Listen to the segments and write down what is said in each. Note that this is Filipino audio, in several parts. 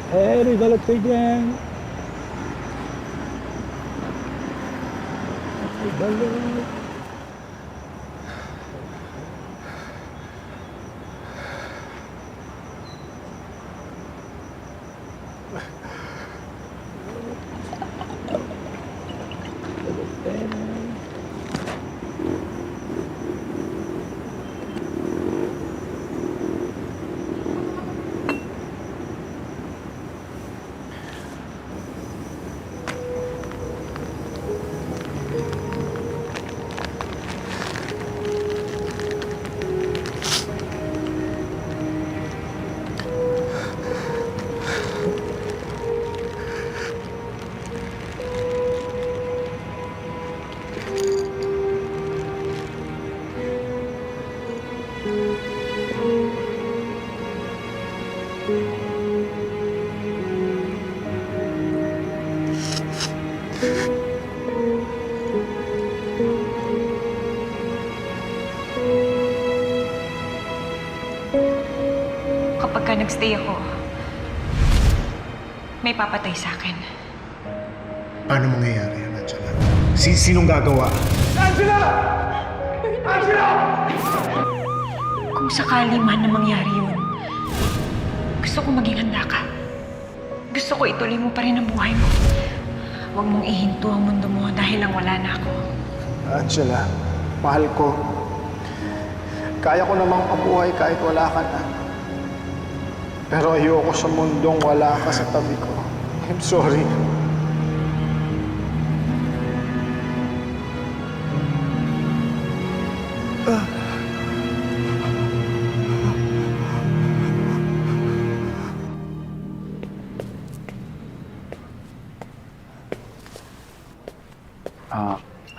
May balat kayo dyan. May balat. Kapag ka nagstay ako, may papatay sa akin. Paano mangyayari yan, Angela? Sinong gagawa? Kung sakali man na mangyari yun, gusto ko maging handa ka. Gusto ko ituloy mo pa rin ang buhay mo. Huwag mong ihinto ang mundo mo dahil lang wala na ako. Angela, mahal ko. Kaya ko namang mabuhay kahit wala ka na. Pero ayoko sa mundong wala ka sa tabi ko. I'm sorry.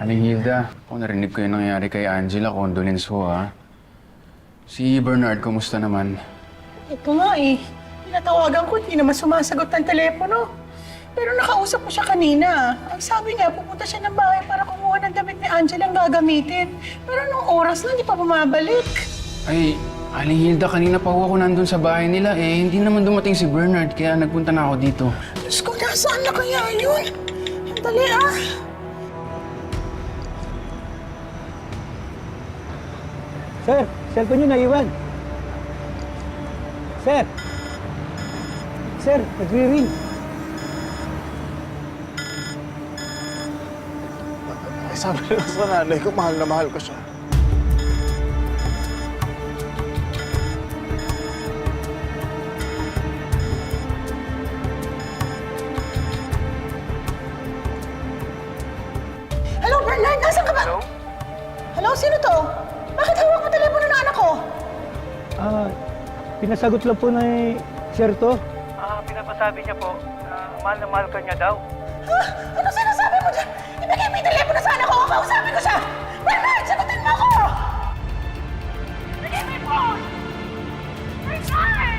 Aling Hilda, narinig ko yung nangyari kay Angela, condolence ho ha. Si Bernard, kumusta naman? Ito nga eh. Pinatawagan ko, hindi naman sumasagot ng telepono. Pero nakausap ko siya kanina. Ang sabi niya, pupunta siya ng bahay para kumuha ng damit ni Angela ang gagamitin. Pero nung oras na, hindi pa bumabalik. Ay, Aling Hilda, kanina pa ho ako nandun sa bahay nila hindi naman dumating si Bernard, kaya nagpunta na ako dito. Diyos ko, nasaan na kaya yun? Dali ah. Sir, cellphone nyo naiwan. Sir! Sir, nagre-ring. Ay, sabi na sa nanay ko, mahal na mahal ko siya. Hello, Bernard! Nasaan ka ba? Hello? Hello, sino to? Bakit hawak mo telepono ng anak ko? Pinasagot lang po na sir to. Pinapasabi niya po na mahal ka niya daw. Ha? Ano sinasabi mo dyan? Ibigay mo yung telepono sa anak ko. Kausapin ko siya. Bernard, sagutin mo ako! Ibigay mo yung phone! Bernard!